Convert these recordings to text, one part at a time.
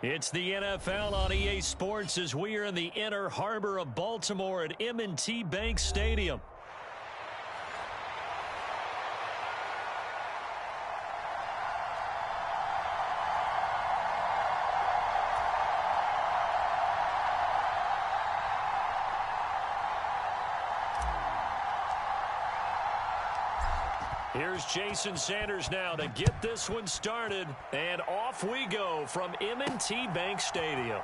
It's the NFL on EA Sports as we are in the Inner Harbor of Baltimore at M&T Bank Stadium. Here's Jason Sanders now to get this one started, and off we go from M&T Bank Stadium.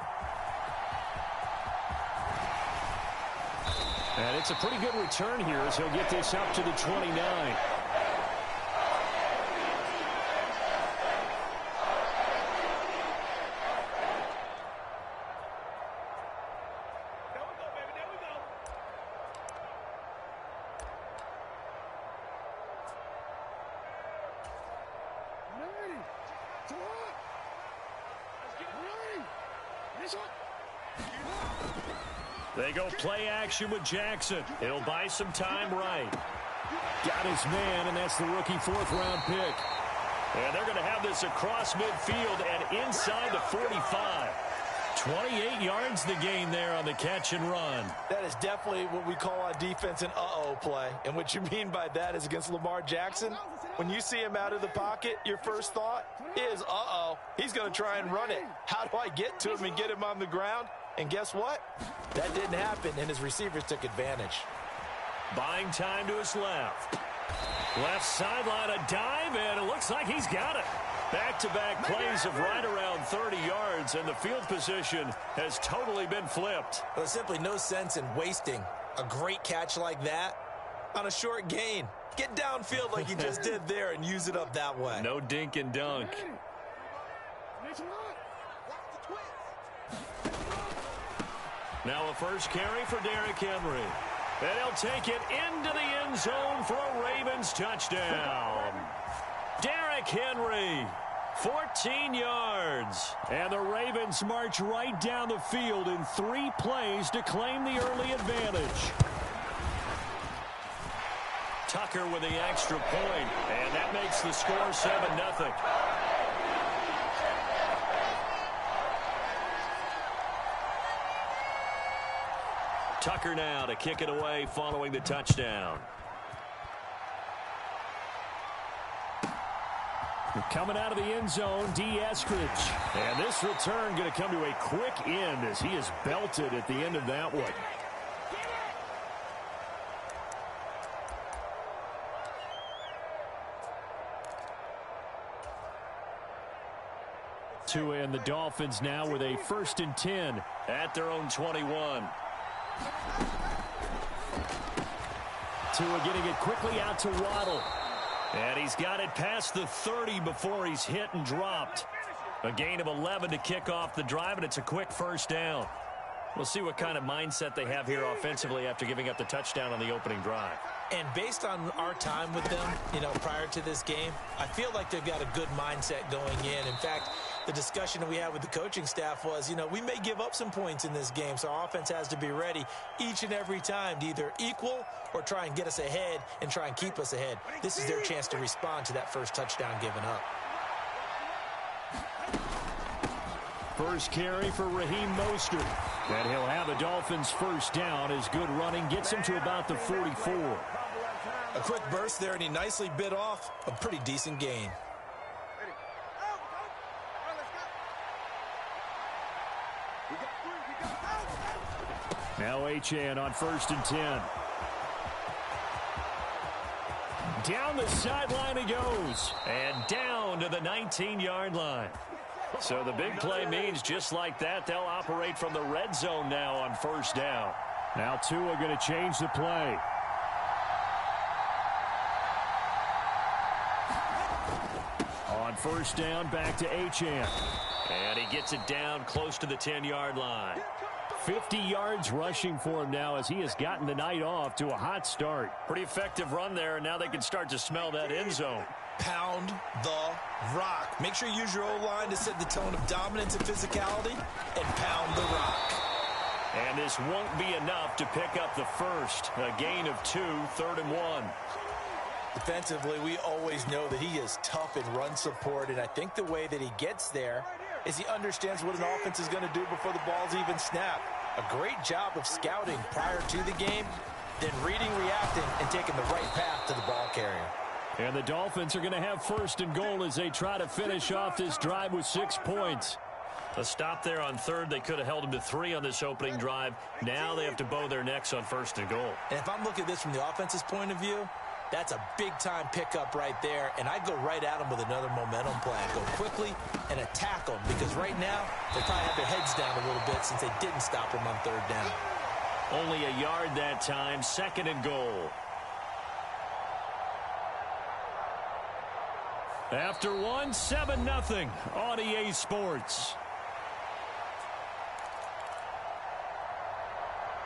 And it's a pretty good return here as he'll get this up to the 29. They go play action with Jackson. It'll buy some time right. Got his man, and that's the rookie 4th-round pick. And they're going to have this across midfield and inside the 45. 28 yards the gain there on the catch and run. That is definitely what we call on defense an uh-oh play. And what you mean by that is against Lamar Jackson, when you see him out of the pocket, your first thought is, uh-oh, he's going to try and run it. How do I get to him and get him on the ground? And guess what? That didn't happen, and his receivers took advantage. Buying time to his left. Left sideline, a dive, and it looks like he's got it. Back-to-back plays of right around 30 yards, and the field position has totally been flipped. Well, there's simply no sense in wasting a great catch like that on a short gain. Get downfield like you just did there and use it up that way. No dink and dunk. Now a first carry for Derrick Henry. And he'll take it into the end zone for a Ravens touchdown. Derrick Henry, 14 yards. And the Ravens march right down the field in 3 plays to claim the early advantage. Tucker with the extra point, and that makes the score 7-0. Tucker now to kick it away following the touchdown. Coming out of the end zone, D. Eskridge. And this return going to come to a quick end as he is belted at the end of that one. Tua and the Dolphins now with a 1st and 10 at their own 21. Tua getting it quickly out to Waddle. And he's got it past the 30 before he's hit and dropped. A gain of 11 to kick off the drive, and it's a quick first down. We'll see what kind of mindset they have here offensively after giving up the touchdown on the opening drive. And based on our time with them, prior to this game, I feel like they've got a good mindset going in. In fact, the discussion that we had with the coaching staff was, we may give up some points in this game, so our offense has to be ready each and every time to either equal or try and get us ahead and try and keep us ahead. This is their chance to respond to that first touchdown given up. First carry for Raheem Mostert. And he'll have the Dolphins first down as good running gets him to about the 44. A quick burst there, and he nicely bit off a pretty decent gain. Now Achane on 1st and 10. Down the sideline he goes. And down to the 19-yard line. So the big play means just like that, they'll operate from the red zone now on 1st down. Now Tua going to change the play. On 1st down, back to Achane. And he gets it down close to the 10-yard line. 50 yards rushing for him now as he has gotten the night off to a hot start. Pretty effective run there, and now they can start to smell that end zone. Pound the rock. Make sure you use your O-line to set the tone of dominance and physicality, and pound the rock. And this won't be enough to pick up the first. A gain of 2, 3rd and 1. Defensively, we always know that he is tough in run support, and I think the way that he gets there is he understands what an offense is going to do before the ball's even snapped. A great job of scouting prior to the game, then reading, reacting, and taking the right path to the ball carrier. And the Dolphins are going to have first and goal as they try to finish off this drive with 6 points. A stop there on third. They could have held them to 3 on this opening drive. Now they have to bow their necks on first and goal. And if I'm looking at this from the offense's point of view, that's a big-time pickup right there, and I go right at them with another momentum play. I go quickly and attack them because right now they probably have their heads down a little bit since they didn't stop them on third down. Only a yard that time, second and goal. After one, 7-0 on EA Sports.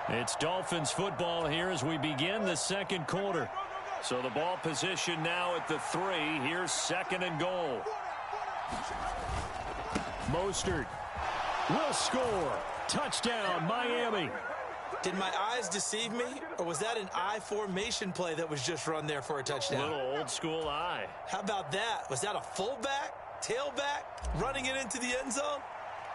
It's Dolphins football here as we begin the second quarter. So the ball position now at the 3. Here's second and goal. Mostert will score. Touchdown, Miami. Did my eyes deceive me, or was that an I formation play that was just run there for a touchdown? Little old school eye. How about that? Was that a fullback, tailback, running it into the end zone?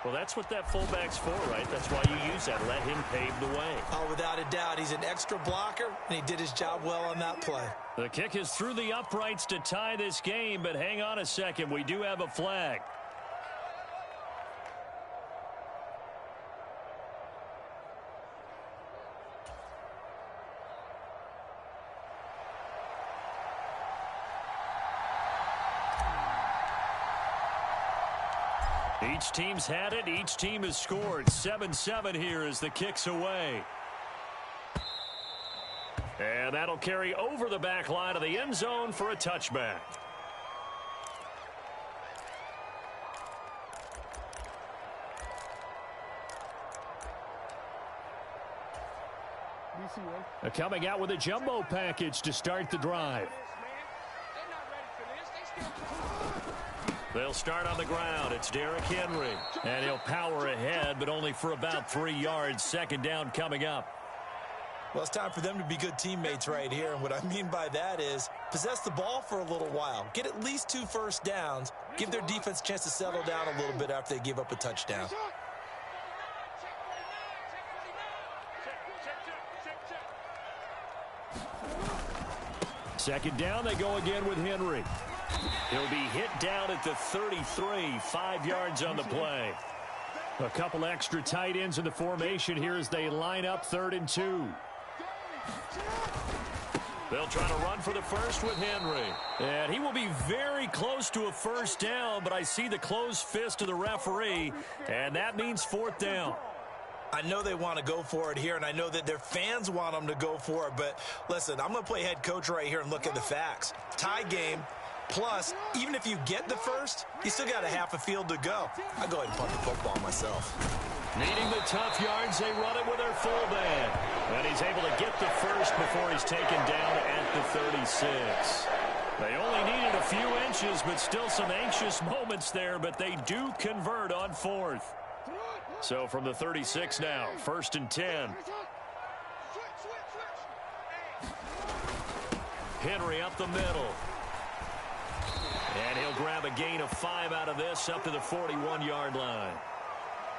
Well, that's what that fullback's for, right? That's why you use that. Let him pave the way. Oh, without a doubt. He's an extra blocker, and he did his job well on that play. The kick is through the uprights to tie this game, but hang on a second. We do have a flag. Each team's had it. Each team has scored. 7-7 here as the kick's away. And that'll carry over the back line of the end zone for a touchback. Coming out with a jumbo package to start the drive. They'll start on the ground. It's Derrick Henry. And he'll power ahead, but only for about 3 yards. Second down coming up. Well, it's time for them to be good teammates right here. And what I mean by that is possess the ball for a little while. Get at least 2 first downs. Give their defense a chance to settle down a little bit after they give up a touchdown. Second down, they go again with Henry. He'll be hit down at the 33, 5 yards on the play. A couple extra tight ends in the formation here as they line up 3rd and 2. They'll try to run for the first with Henry. And he will be very close to a first down, but I see the closed fist of the referee, and that means 4th down. I know they want to go for it here, and I know that their fans want them to go for it, but listen, I'm going to play head coach right here and look at the facts. Tie game. Plus, even if you get the first, you still got a half a field to go. I'll go ahead and punt the football myself. Needing the tough yards, they run it with their fullback. And he's able to get the first before he's taken down at the 36. They only needed a few inches, but still some anxious moments there, but they do convert on 4th. So from the 36 now, 1st and 10. Henry up the middle. And he'll grab a gain of 5 out of this up to the 41-yard line.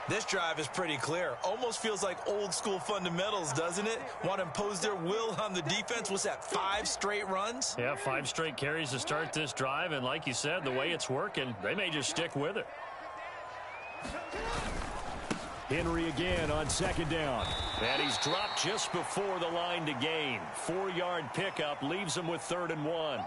This drive is pretty clear. Almost feels like old school fundamentals, doesn't it? Want to impose their will on the defense. What's that, 5 straight runs? Yeah, 5 straight carries to start this drive. And like you said, the way it's working, they may just stick with it. Henry again on 2nd down. And he's dropped just before the line to gain. 4-yard pickup leaves him with 3rd and 1.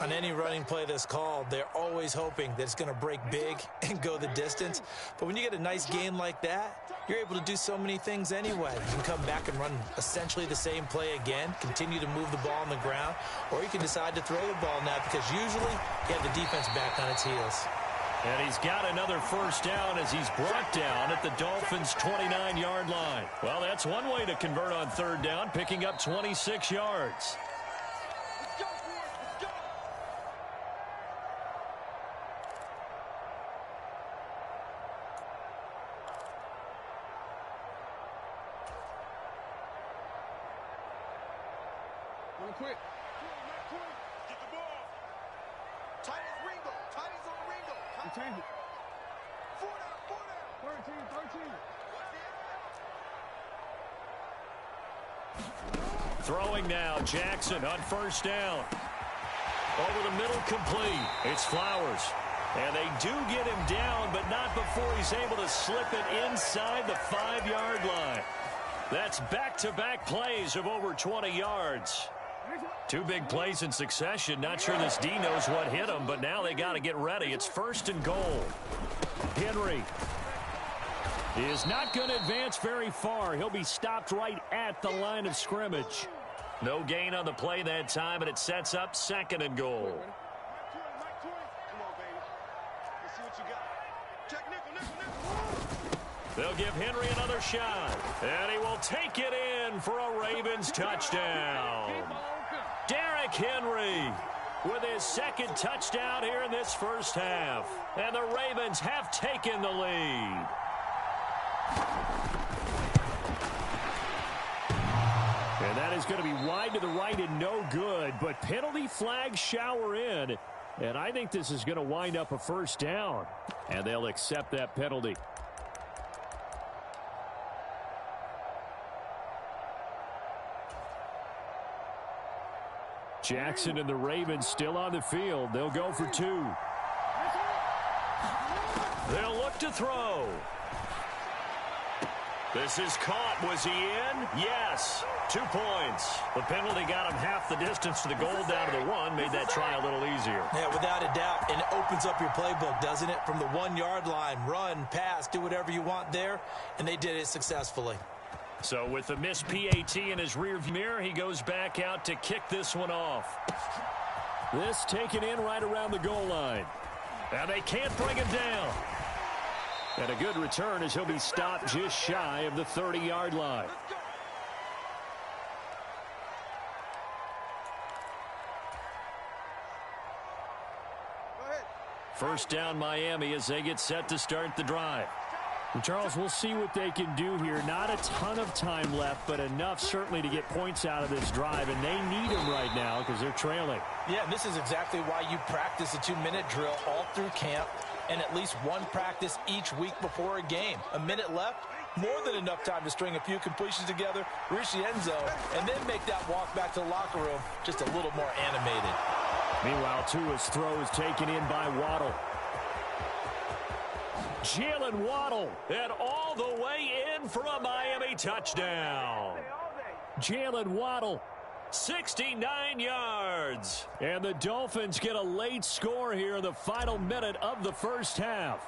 On any running play that's called, they're always hoping that it's going to break big and go the distance. But when you get a nice gain like that, you're able to do so many things anyway. You can come back and run essentially the same play again, continue to move the ball on the ground, or you can decide to throw the ball now because usually you have the defense back on its heels. And he's got another first down as he's brought down at the Dolphins' 29-yard line. Well, that's one way to convert on 3rd down, picking up 26 yards. Quick. Get the ball. Tight as Ringo. Tight as on Ringo. Change it. Throwing now, Jackson on first down. Over the middle, complete. It's Flowers. And they do get him down, but not before he's able to slip it inside the 5-yard line. That's back-to-back plays of over 20 yards. Two big plays in succession. Not sure this D knows what hit him, but now they got to get ready. It's first and goal. Henry is not going to advance very far. He'll be stopped right at the line of scrimmage. No gain on the play that time, and it sets up second and goal. They'll give Henry another shot, and he will take it in for a Ravens touchdown. Derrick Henry with his second touchdown here in this first half, and the Ravens have taken the lead. And that is going to be wide to the right and no good, but penalty flags shower in, and I think this is going to wind up a first down, and they'll accept that penalty. Jackson and the Ravens still on the field. They'll go for two. They'll look to throw. This is caught. Was he in? Yes. 2 points. The penalty got him half the distance to the goal down to the 1. Made that try a little easier. Yeah, without a doubt. And it opens up your playbook, doesn't it? From the 1-yard line, run, pass, do whatever you want there. And they did it successfully. So with the missed PAT in his rearview mirror, he goes back out to kick this one off. This taken in right around the goal line. Now they can't bring him down. And a good return as he'll be stopped just shy of the 30-yard line. First down Miami as they get set to start the drive. And Charles, we'll see what they can do here. Not a ton of time left, but enough certainly to get points out of this drive, and they need them right now because they're trailing. Yeah, this is exactly why you practice a 2-minute drill all through camp and at least one practice each week before a game. A minute left, more than enough time to string a few completions together, reach the end zone, and then make that walk back to the locker room just a little more animated. Meanwhile, Tua's throw is taken in by Waddle. Jalen Waddle, and all the way in for a Miami touchdown. Jalen Waddle, 69 yards. And the Dolphins get a late score here in the final minute of the first half.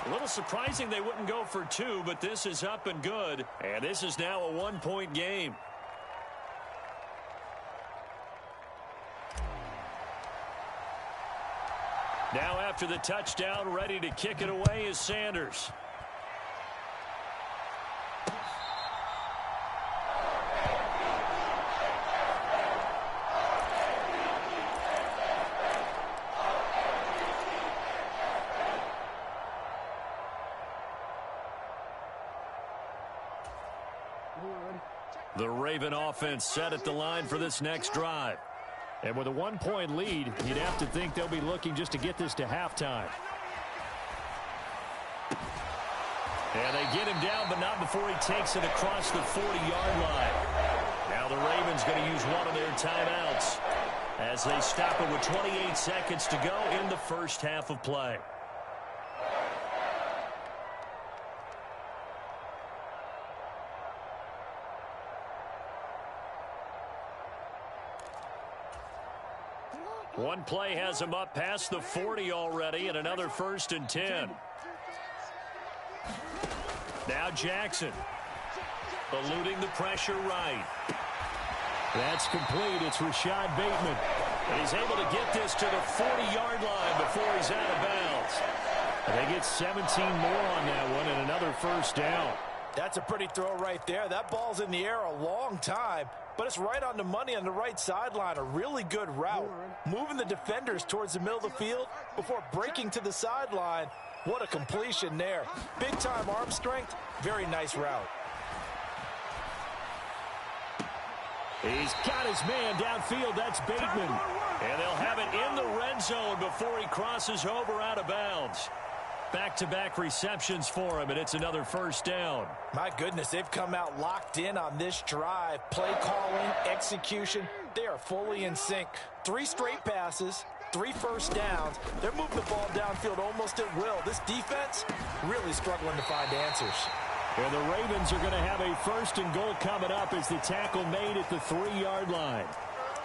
A little surprising they wouldn't go for two, but this is up and good. And this is now a 1-point game. Now after the touchdown, ready to kick it away is Sanders. The Raven offense set at the line for this next drive. And with a 1-point lead, you'd have to think they'll be looking just to get this to halftime. And they get him down, but not before he takes it across the 40-yard line. Now the Ravens going to use one of their timeouts as they stop it with 28 seconds to go in the first half of play. One play has him up past the 40 already, and another 1st and 10. Now Jackson, eluding the pressure right. That's complete. It's Rashad Bateman. And he's able to get this to the 40-yard line before he's out of bounds. And they get 17 more on that one and another 1st down. That's a pretty throw right there. That ball's in the air a long time, but it's right on the money on the right sideline. A really good route. Moving the defenders towards the middle of the field before breaking to the sideline. What a completion there. Big-time arm strength. Very nice route. He's got his man downfield. That's Bateman. And they'll have it in the red zone before he crosses over out of bounds. Back-to-back receptions for him, and it's another first down. My goodness, they've come out locked in on this drive. Play calling, execution, they are fully in sync. 3 straight passes, 3 first downs. They're moving the ball downfield almost at will. This defense really struggling to find answers. And the Ravens are going to have a first and goal coming up as the tackle made at the 3-yard line.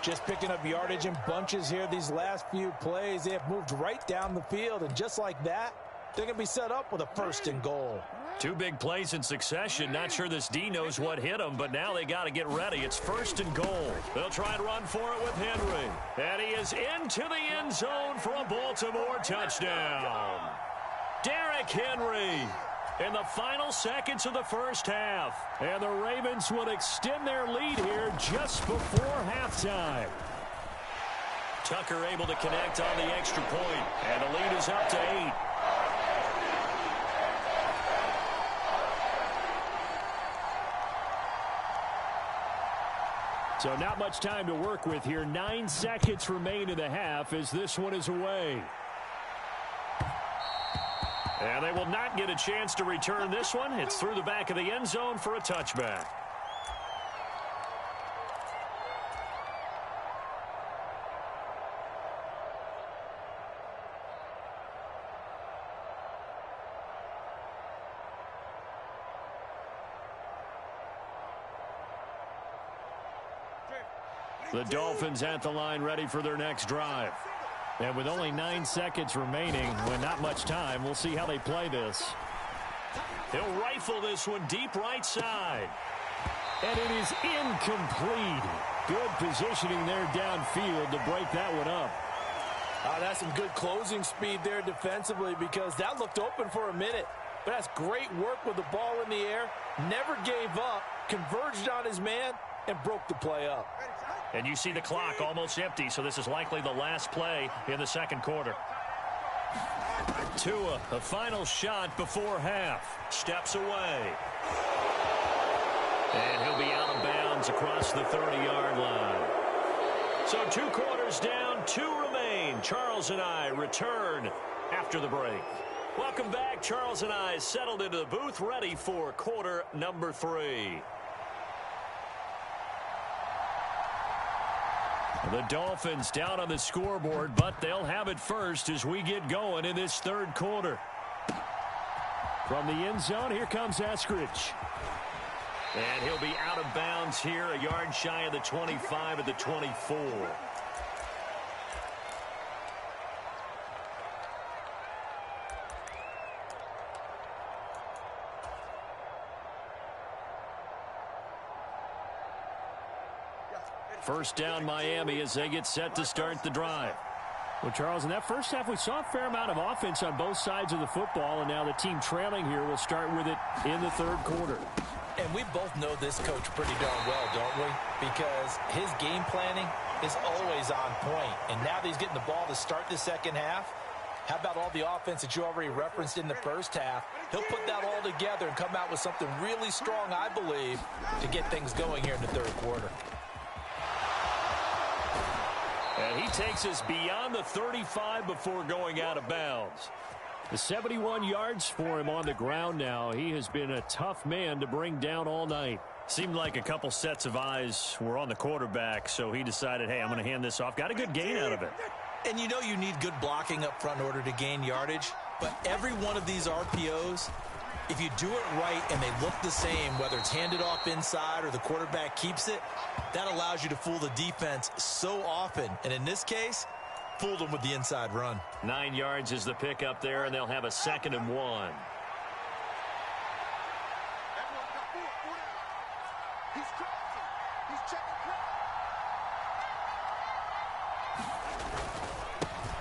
Just picking up yardage in bunches here these last few plays. They have moved right down the field, and just like that, they're going to be set up with a first and goal. 2 big plays in succession. Not sure this D knows what hit them, but now they got to get ready. It's first and goal. They'll try and run for it with Henry. And he is into the end zone for a Baltimore touchdown. Derrick Henry in the final seconds of the first half. And the Ravens will extend their lead here just before halftime. Tucker able to connect on the extra point, and the lead is up to 8. So not much time to work with here. 9 seconds remain in the half as this one is away. And they will not get a chance to return this one. It's through the back of the end zone for a touchback. The Dolphins at the line ready for their next drive. And with only 9 seconds remaining, when not much time, we'll see how they play this. He'll rifle this one deep right side. And it is incomplete. Good positioning there downfield to break that one up. That's some good closing speed there defensively, because that looked open for a minute. But that's great work with the ball in the air. Never gave up, converged on his man, and broke the play up. And you see the clock almost empty, so this is likely the last play in the second quarter. Tua, a final shot before half. Steps away. And he'll be out of bounds across the 30-yard line. So 2 quarters down, 2 remain. Charles and I return after the break. Welcome back. Charles and I settled into the booth, ready for quarter number 3. The Dolphins down on the scoreboard, but they'll have it first as we get going in this third quarter. From the end zone, here comes Eskridge. And he'll be out of bounds here, a yard shy of the 25 at the 24. First down Miami as they get set to start the drive. Well, Charles, in that first half, we saw a fair amount of offense on both sides of the football, and now the team trailing here will start with it in the third quarter. And we both know this coach pretty darn well, don't we? Because his game planning is always on point. And now that he's getting the ball to start the second half, how about all the offense that you already referenced in the first half? He'll put that all together and come out with something really strong, I believe, to get things going here in the third quarter. And he takes us beyond the 35 before going out of bounds. The 71 yards for him on the ground now. He has been a tough man to bring down all night. Seemed like a couple sets of eyes were on the quarterback, so he decided, hey, I'm going to hand this off. Got a good gain out of it. And you know you need good blocking up front in order to gain yardage, but every one of these RPOs, if you do it right and they look the same, whether it's handed off inside or the quarterback keeps it, that allows you to fool the defense so often. And in this case, fooled them with the inside run. 9 yards is the pick up there, and they'll have a 2nd and 1.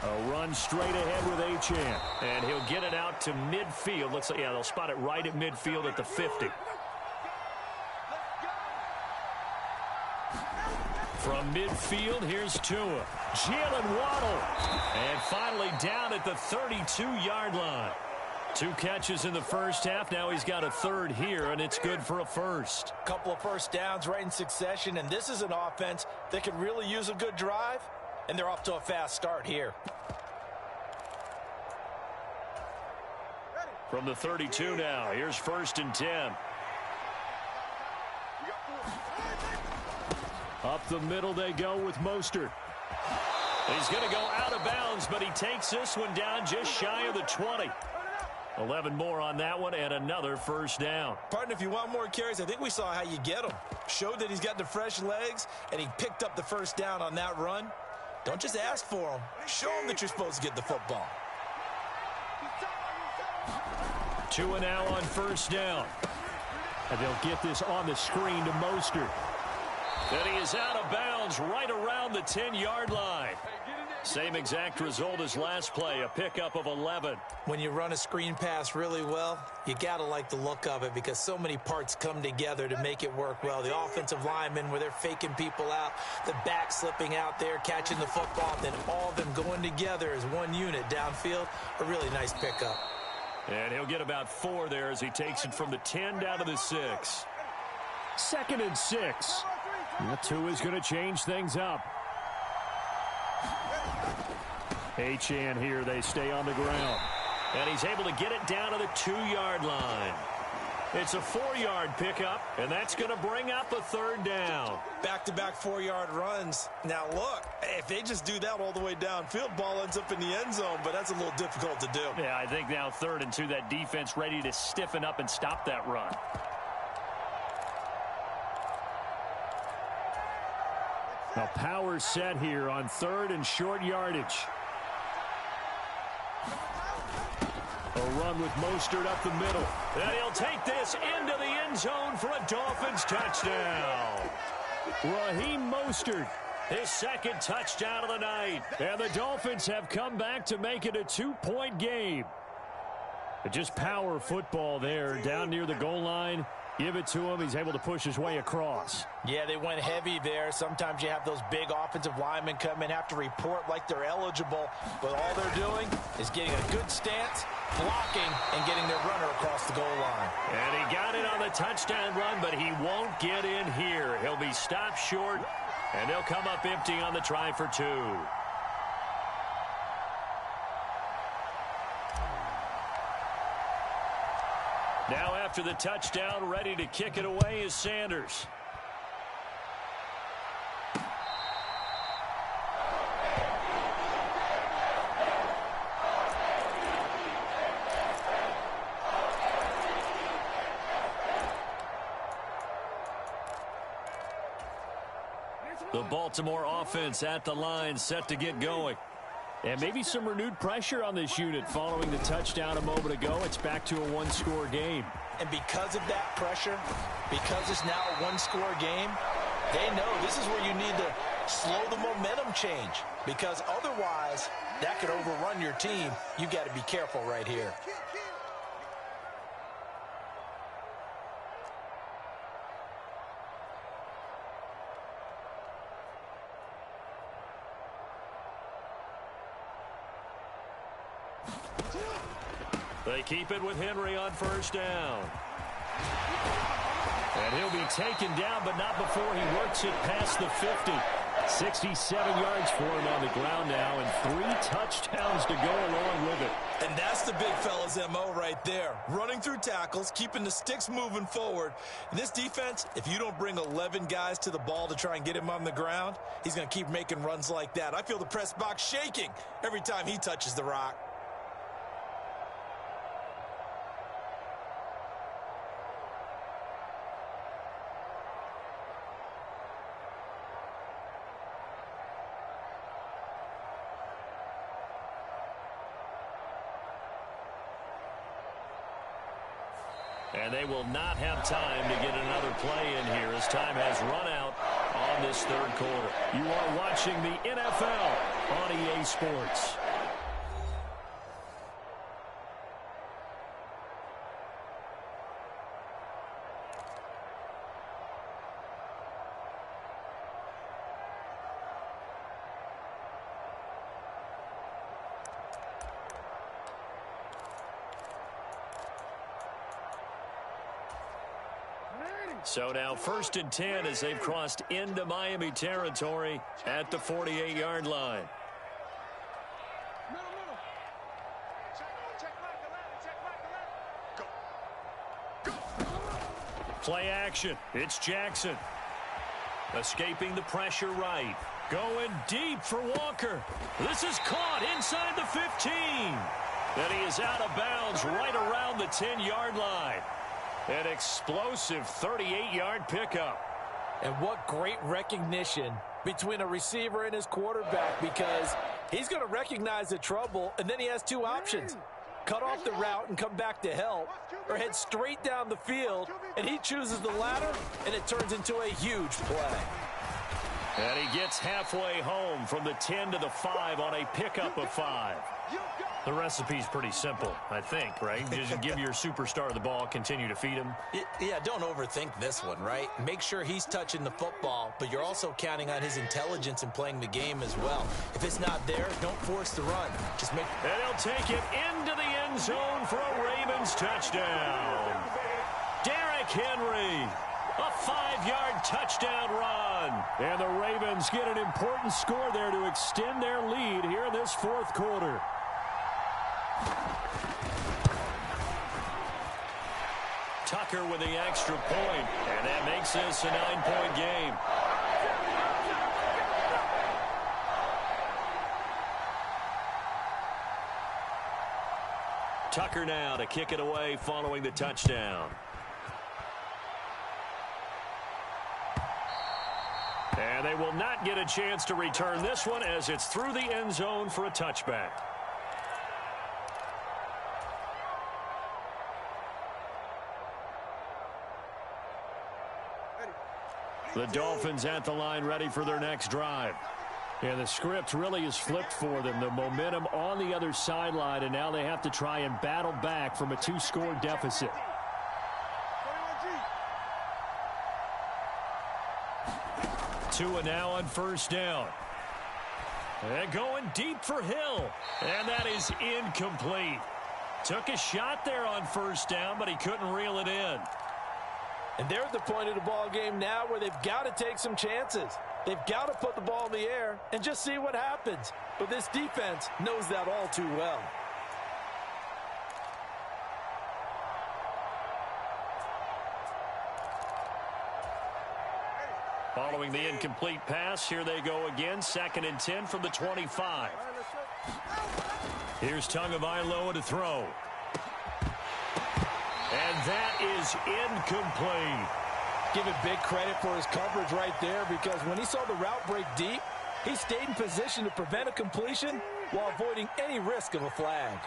A run straight ahead with Achane. And he'll get it out to midfield. Looks like, yeah, they'll spot it right at midfield at the 50. From midfield, here's Tua. Jalen Waddle. And finally down at the 32-yard line. 2 catches in the first half. Now he's got a third here, and it's good for a first. Couple of first downs right in succession, and this is an offense that could really use a good drive, and they're off to a fast start here. From the 32 now, here's 1st and 10. Up the middle they go with Mostert. He's going to go out of bounds, but he takes this one down just shy of the 20. 11 more on that one, and another first down. Partner, if you want more carries, I think we saw how you get them. Showed that he's got the fresh legs, and he picked up the first down on that run. Don't just ask for them. Show them that you're supposed to get the football. 2 and now on first down. And they'll get this on the screen to Mostert. And he is out of bounds right around the 10-yard line. Same exact result as last play, a pickup of 11. When you run a screen pass really well, you got to like the look of it because so many parts come together to make it work well. The offensive linemen where they're faking people out, the back slipping out there, catching the football, then all of them going together as one unit downfield. A really nice pickup. And he'll get about 4 there as he takes it from the 10 down to the 6. 2nd and 6. The 2 is going to change things up. Achane here, they stay on the ground. And he's able to get it down to the 2-yard line. It's a 4-yard pickup, and that's going to bring up a 3rd down. Back-to-back 4-yard runs. Now, look, if they just do that all the way downfield, ball ends up in the end zone, but that's a little difficult to do. Yeah, I think now 3rd and 2, that defense ready to stiffen up and stop that run. A power set here on 3rd and short yardage. A run with Mostert up the middle. And he'll take this into the end zone for a Dolphins touchdown. Raheem Mostert, his 2nd touchdown of the night. And the Dolphins have come back to make it a 2-point game. But just power football there down near the goal line. Give it to him. He's able to push his way across. Yeah, they went heavy there. Sometimes you have those big offensive linemen come in, have to report like they're eligible. But all they're doing is getting a good stance, blocking, and getting their runner across the goal line. And he got it on the touchdown run, but he won't get in here. He'll be stopped short, and they'll come up empty on the try for 2. Now after the touchdown, ready to kick it away is Sanders. The Baltimore offense at the line, set to get going. And maybe some renewed pressure on this unit following the touchdown a moment ago. It's back to a 1-score game. And because of that pressure, because it's now a 1-score game, they know this is where you need to slow the momentum change. Because otherwise, that could overrun your team. You've got to be careful right here. They keep it with Henry on first down. And he'll be taken down, but not before he works it past the 50. 67 yards for him on the ground now, and 3 touchdowns to go along with it. And that's the big fella's MO right there. Running through tackles, keeping the sticks moving forward. In this defense, if you don't bring 11 guys to the ball to try and get him on the ground, he's going to keep making runs like that. I feel the press box shaking every time he touches the rock. And they will not have time to get another play in here as time has run out on this 3rd quarter. You are watching the NFL on EA Sports. So now 1st and 10 as they've crossed into Miami territory at the 48-yard line. Play action. It's Jackson. Escaping the pressure right. Going deep for Walker. This is caught inside the 15. And he is out of bounds right around the 10-yard line. An explosive 38-yard pickup. And what great recognition between a receiver and his quarterback, because he's going to recognize the trouble, and then he has two options. Cut off the route and come back to help, or head straight down the field, and he chooses the latter, and it turns into a huge play. And he gets halfway home from the 10 to the 5 on a pickup of 5. The recipe's pretty simple, I think, right? Just give your superstar the ball, continue to feed him. Yeah, don't overthink this one, right? Make sure he's touching the football, but you're also counting on his intelligence in playing the game as well. If it's not there, don't force the run. Just make. And he'll take it into the end zone for a Ravens touchdown. Derrick Henry, a 5-yard touchdown run. And the Ravens get an important score there to extend their lead here in this 4th quarter. Tucker with the extra point, and that makes this a 9-point game. Tucker now to kick it away following the touchdown. And they will not get a chance to return this one as it's through the end zone for a touchback. The Dolphins at the line ready for their next drive. And the script really is flipped for them. The momentum on the other sideline, and now they have to try and battle back from a 2-score deficit. Tua now on 1st down. And going deep for Hill. And that is incomplete. Took a shot there on 1st down, but he couldn't reel it in. And they're at the point of the ball game now where they've got to take some chances. They've got to put the ball in the air and just see what happens. But this defense knows that all too well. Following the incomplete pass, here they go again. 2nd and 10 from the 25. Here's Tagovailoa to throw. And that is incomplete. Give it big credit for his coverage right there, because when he saw the route break deep, he stayed in position to prevent a completion while avoiding any risk of a flag.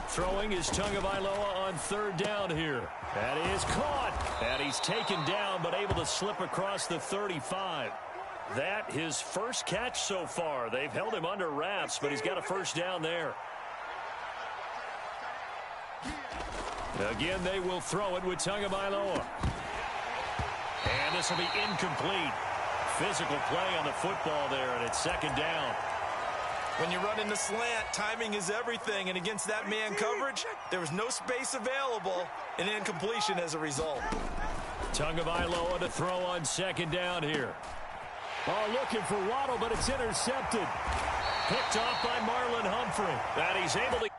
Throwing is Tagovailoa on 3rd down here. That is caught. And he's taken down, but able to slip across the 35. That his first catch so far. They've held him under wraps, but he's got a 1st down there. Again, they will throw it with Tagovailoa. And this will be incomplete. Physical play on the football there, and it's 2nd down. When you run in the slant, timing is everything, and against that man coverage, there was no space available, and incompletion as a result. Tagovailoa to throw on 2nd down here. Oh, looking for Waddle, but it's intercepted. Picked off by Marlon Humphrey. And he's able to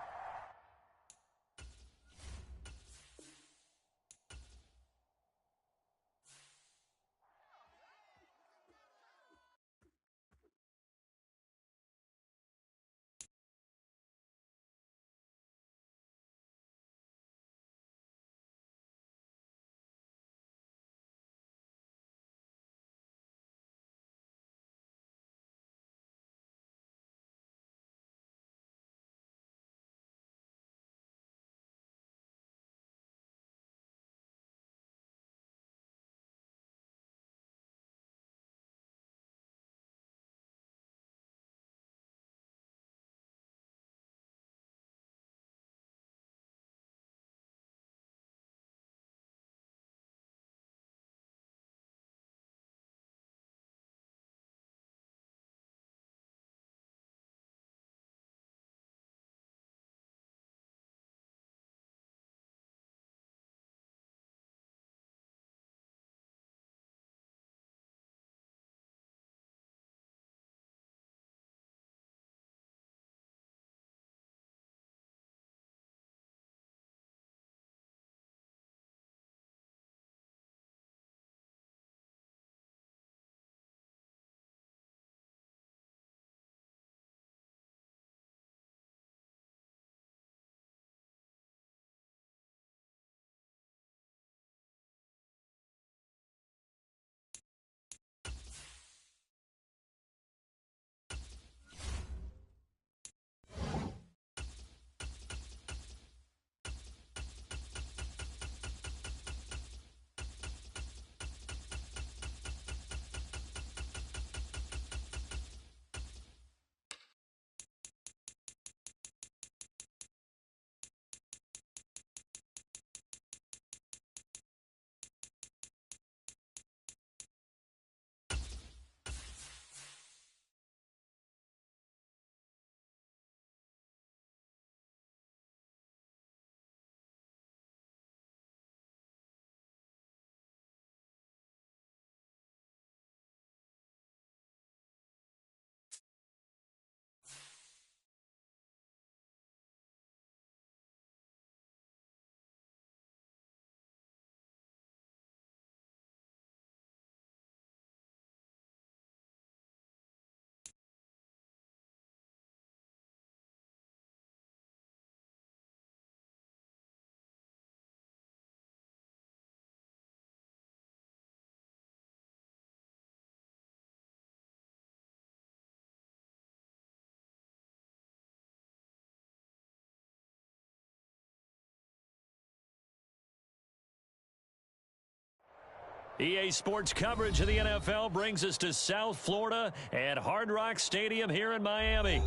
EA Sports coverage of the NFL brings us to South Florida at Hard Rock Stadium here in Miami.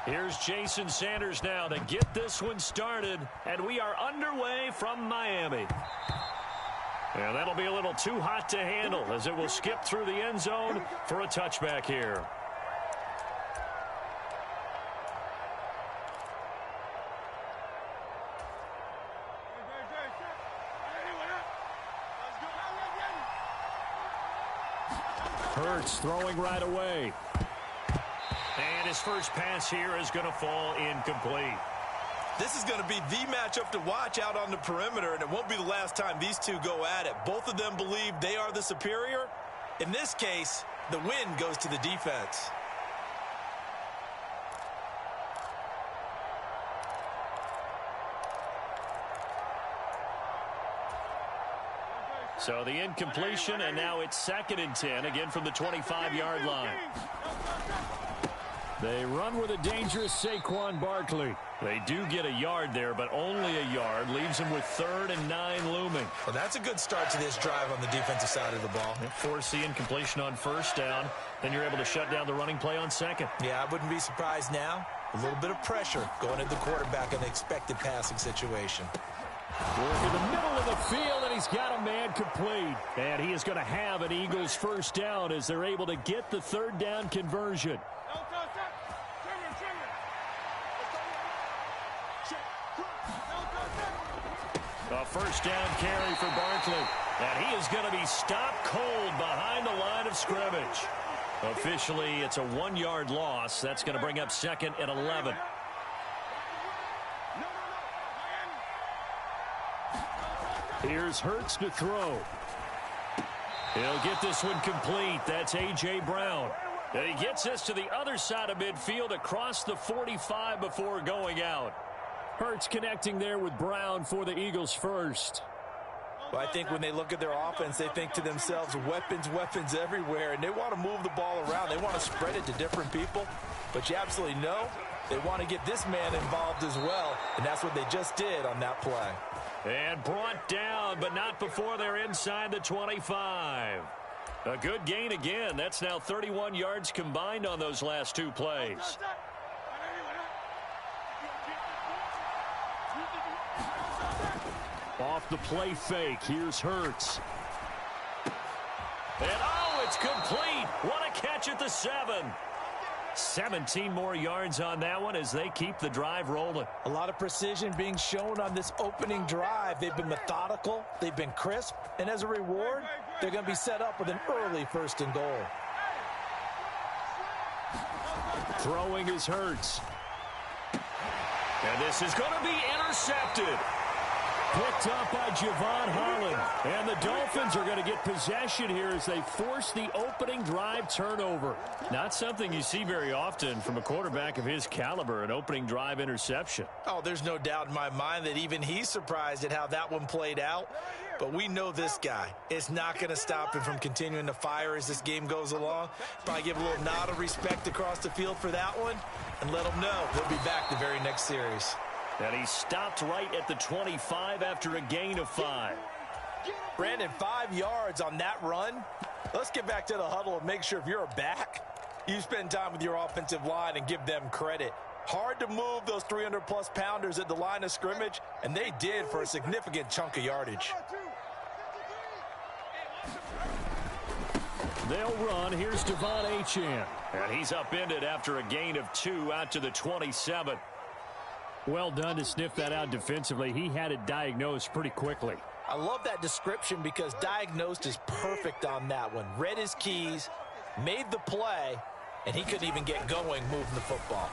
Here's Jason Sanders now to get this one started, and we are underway from Miami. And that'll be a little too hot to handle as it will skip through the end zone for a touchback here. Hurts throwing right away. And his first pass here is going to fall incomplete. This is going to be the matchup to watch out on the perimeter, and it won't be the last time these two go at it. Both of them believe they are the superior. In this case, the win goes to the defense. So the incompletion, and now it's 2nd and 10, again from the 25-yard line. They run with a dangerous Saquon Barkley. They do get a yard there, but only a yard. Leaves them with 3rd and 9 looming. Well, that's a good start to this drive on the defensive side of the ball. Force the incompletion on 1st down. Then you're able to shut down the running play on 2nd. Yeah, I wouldn't be surprised now. A little bit of pressure going at the quarterback in an expected passing situation. Work in the middle of the field, and he's got a man complete. And he is going to have an Eagles 1st down as they're able to get the 3rd down conversion. A 1st down carry for Barkley. And he is going to be stopped cold behind the line of scrimmage. Officially, it's a 1-yard loss. That's going to bring up 2nd and 11. Here's Hurts to throw. He'll get this one complete. That's A.J. Brown. And he gets this to the other side of midfield across the 45 before going out. Hurts connecting there with Brown for the Eagles 1st. Well, I think when they look at their offense, they think to themselves, weapons everywhere, and they want to move the ball around. They want to spread it to different people. But you absolutely know they want to get this man involved as well, and that's what they just did on that play. And brought down, but not before they're inside the 25. A good gain again. That's now 31 yards combined on those last 2 plays. Off the play fake, here's Hurts. And oh, it's complete. What a catch at the 7. 17 more yards on that one as they keep the drive rolling. A lot of precision being shown on this opening drive. They've been methodical, they've been crisp, and as a reward, they're going to be set up with an early 1st and goal. Throwing is Hurts. And this is going to be intercepted. Picked up by Javon Holland. And the Dolphins are going to get possession here as they force the opening drive turnover. Not something you see very often from a quarterback of his caliber, an opening drive interception. Oh, there's no doubt in my mind that even he's surprised at how that one played out. But we know this guy. It's not going to stop him from continuing to fire as this game goes along. Probably give a little nod of respect across the field for that one and let him know he'll be back the very next series. And he stopped right at the 25 after a gain of 5. Brandon, 5 yards on that run. Let's get back to the huddle and make sure if you're back, you spend time with your offensive line and give them credit. Hard to move those 300-plus pounders at the line of scrimmage, and they did for a significant chunk of yardage. They'll run. Here's Devon Achane. And he's upended after a gain of 2 out to the 27. Well done to sniff that out defensively. He had it diagnosed pretty quickly. I love that description because diagnosed is perfect on that one. Read his keys, made the play, and he couldn't even get going moving the football.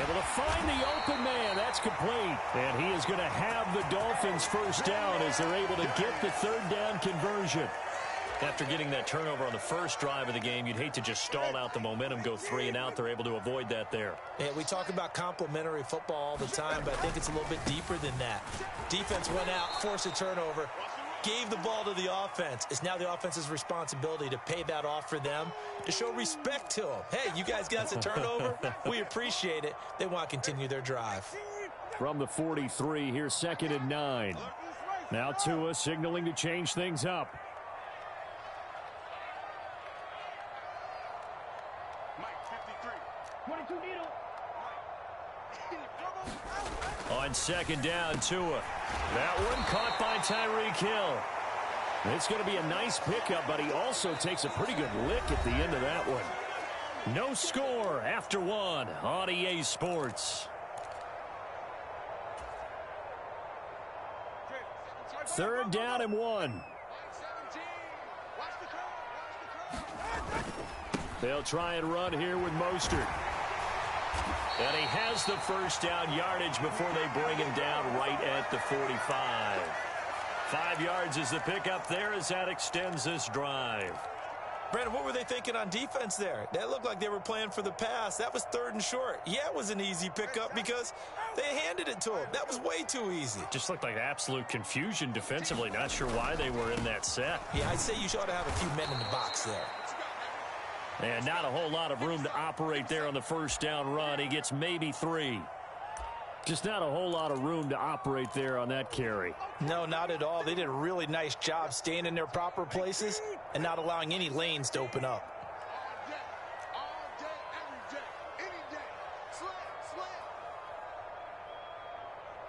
Able to find the open man. That's complete. And he is going to have the Dolphins 1st down as they're able to get the 3rd down conversion. After getting that turnover on the first drive of the game, you'd hate to just stall out the momentum, go 3 and out. They're able to avoid that there. Yeah, we talk about complementary football all the time, but I think it's a little bit deeper than that. Defense went out, forced a turnover, gave the ball to the offense. It's now the offense's responsibility to pay that off for them, to show respect to them. Hey, you guys got us a turnover? We appreciate it. They want to continue their drive. From the 43, here's 2nd and 9. Now Tua signaling to change things up. On 2nd down, Tua. That one caught by Tyreek Hill. It's going to be a nice pickup, but he also takes a pretty good lick at the end of that one. No score after 1 on EA Sports. 3rd down and 1. They'll try and run here with Mostert. And he has the first down yardage before they bring him down right at the 45. 5 yards is the pickup there as that extends this drive. Brandon, what were they thinking on defense there? That looked like they were playing for the pass. That was 3rd and short. Yeah, it was an easy pickup because they handed it to him. That was way too easy. Just looked like absolute confusion defensively. Not sure why they were in that set. Yeah, I'd say you ought to have a few men in the box there. And not a whole lot of room to operate there on the first down run. He gets maybe 3. Just not a whole lot of room to operate there on that carry. No, not at all. They did a really nice job staying in their proper places and not allowing any lanes to open up.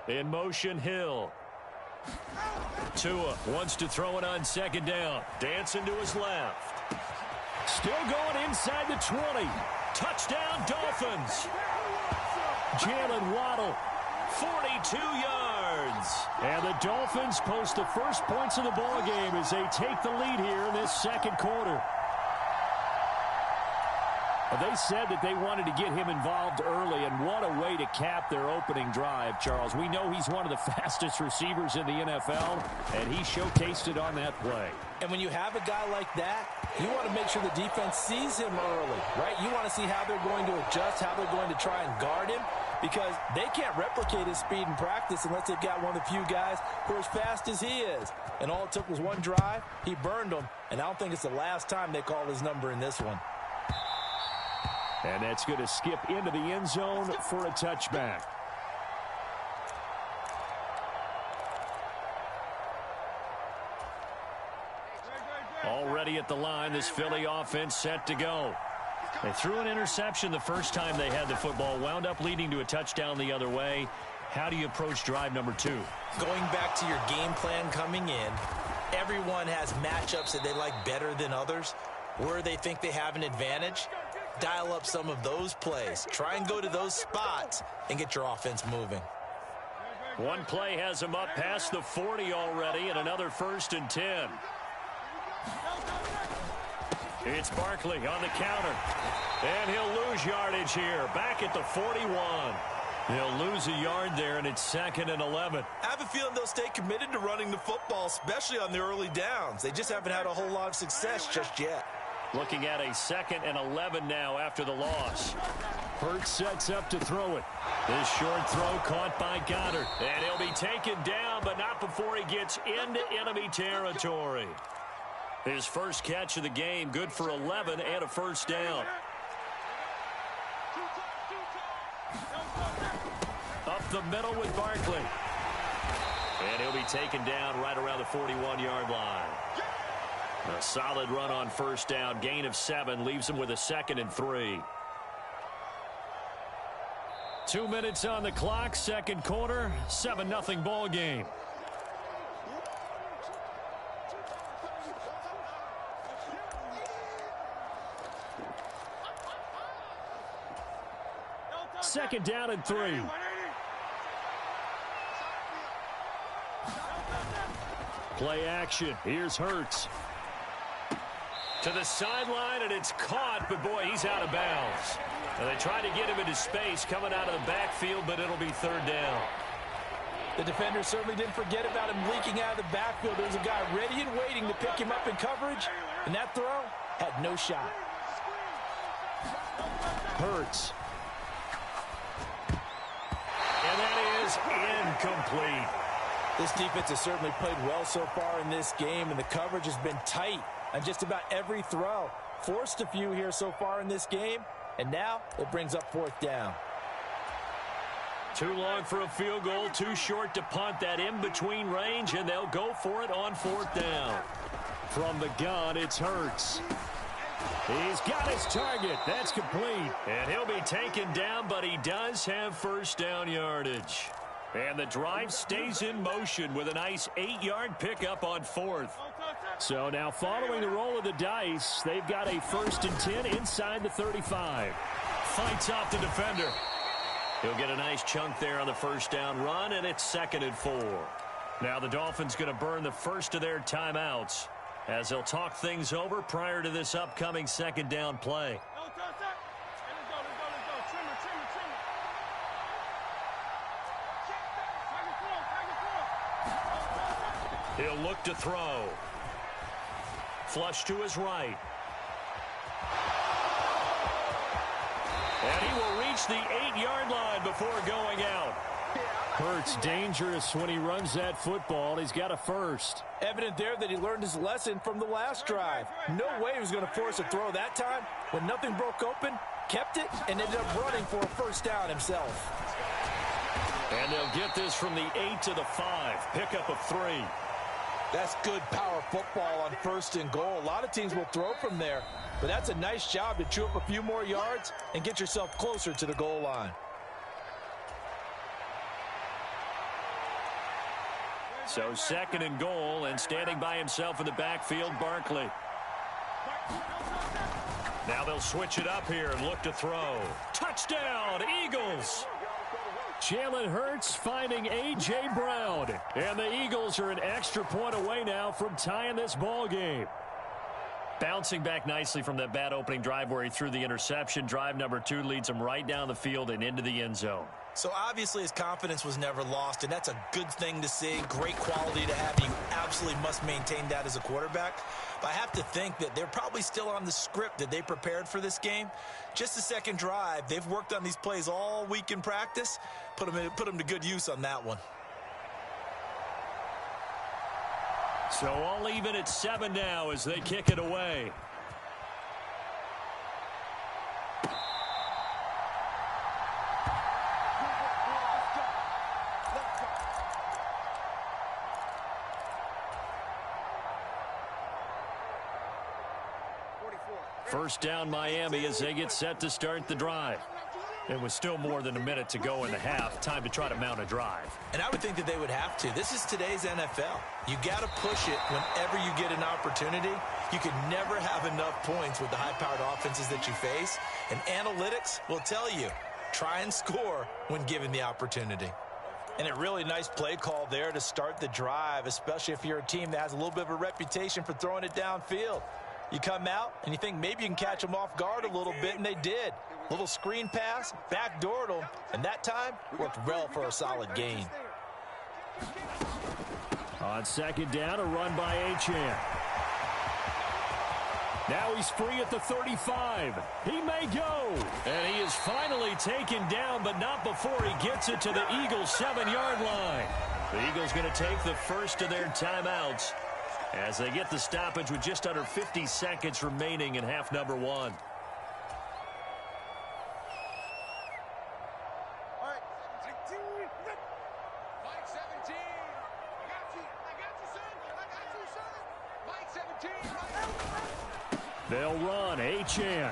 In motion, Hill. Tua wants to throw it on 2nd down. Dancing to his left. Still going inside the 20. Touchdown, Dolphins. Jalen Waddle, 42 yards. And the Dolphins post the first points of the ball game as they take the lead here in this 2nd quarter. They said that they wanted to get him involved early, and what a way to cap their opening drive, Charles. We know he's one of the fastest receivers in the NFL, and he showcased it on that play. And when you have a guy like that, you want to make sure the defense sees him early, right? You want to see how they're going to adjust, how they're going to try and guard him, because they can't replicate his speed in practice unless they've got one of the few guys who are as fast as he is. And all it took was one drive. He burned them, and I don't think it's the last time they call his number in this one. And that's going to skip into the end zone for a touchback. Already at the line, this Philly offense set to go. They threw an interception the first time they had the football, wound up leading to a touchdown the other way. How do you approach drive number 2? Going back to your game plan coming in, everyone has matchups that they like better than others, where they think they have an advantage. Dial up some of those plays. Try and go to those spots and get your offense moving. One play has him up past the 40 already, and another 1st and 10. It's Barkley on the counter. And he'll lose yardage here. Back at the 41. He'll lose a yard there, and it's 2nd and 11. I have a feeling they'll stay committed to running the football, especially on the early downs. They just haven't had a whole lot of success just yet. Looking at a 2nd and 11 now after the loss. Hurts sets up to throw it. This short throw caught by Goddard. And he'll be taken down, but not before he gets into enemy territory. His first catch of the game, good for 11 and a first down. Up the middle with Barkley. And he'll be taken down right around the 41-yard line. A solid run on first down. Gain of 7 leaves him with a 2nd and 3. 2 minutes on the clock, 2nd quarter, 7-0 ball game. Second down and 3. Play action. Here's Hurts. To the sideline, and it's caught, but boy, he's out of bounds. And they try to get him into space coming out of the backfield, but it'll be 3rd down. The defender certainly didn't forget about him leaking out of the backfield. There's a guy ready and waiting to pick him up in coverage, and that throw had no shot. Hurts. And that is incomplete. This defense has certainly played well so far in this game, and the coverage has been tight on just about every throw. Forced a few here so far in this game, and now it brings up 4th down. Too long for a field goal, too short to punt. That in-between range, and they'll go for it on 4th down. From the gun, it's Hurts. He's got his target. That's complete. And he'll be taken down, but he does have 1st down yardage. And the drive stays in motion with a nice 8-yard pickup on 4th. So now following the roll of the dice, they've got a 1st and 10 inside the 35. Fights off the defender. He'll get a nice chunk there on the 1st down run, and it's 2nd and 4. Now the Dolphins going to burn the first of their timeouts as they'll talk things over prior to this upcoming 2nd down play. He'll look to throw. Flush to his right. And he will reach the 8-yard line before going out. Hurts dangerous when he runs that football. He's got a 1st. Evident there that he learned his lesson from the last drive. No way he was going to force a throw that time. When nothing broke open, kept it, and ended up running for a 1st down himself. And they'll get this from the 8 to the 5. Pickup of 3. That's good power football on 1st and goal. A lot of teams will throw from there, but that's a nice job to chew up a few more yards and get yourself closer to the goal line. So 2nd and goal, and standing by himself in the backfield, Barkley. Now they'll switch it up here and look to throw. Touchdown, Eagles! Jalen Hurts finding A.J. Brown. And the Eagles are an extra point away now from tying this ball game. Bouncing back nicely from that bad opening drive where he threw the interception. Drive number 2 leads him right down the field and into the end zone. So obviously his confidence was never lost, and that's a good thing to see. Great quality to have. You absolutely must maintain that as a quarterback. But I have to think that they're probably still on the script that they prepared for this game. Just the 2nd drive. They've worked on these plays all week in practice. Put them to good use on that one. So all even at 7 now as they kick it away. First down Miami as they get set to start the drive. It was still more than a minute to go in the half. Time to try to mount a drive. And I would think that they would have to. This is today's NFL. You got to push it whenever you get an opportunity. You can never have enough points with the high-powered offenses that you face. And analytics will tell you, try and score when given the opportunity. And a really nice play call there to start the drive, especially if you're a team that has a little bit of a reputation for throwing it downfield. You come out and you think maybe you can catch them off guard a little bit, and they did. Little screen pass, backdoored them, and that time worked well for a solid gain. On 2nd down, a run by Achane. Now he's free at the 35. He may go. And he is finally taken down, but not before he gets it to the Eagles' 7-yard line. The Eagles going to take the first of their timeouts as they get the stoppage with just under 50 seconds remaining in half number 1. They'll run. Achane.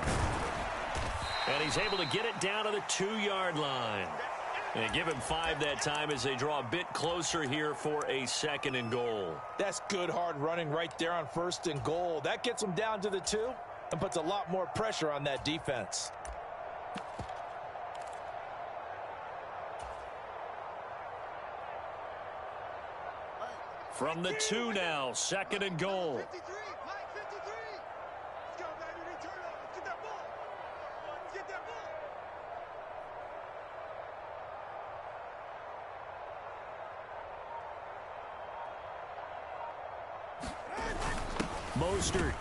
And he's able to get it down to the 2-yard line. And give him 5 that time as they draw a bit closer here for a 2nd and goal. That's good hard running right there on 1st and goal. That gets them down to the 2 and puts a lot more pressure on that defense. From the 2 now, 2nd and goal. Mostert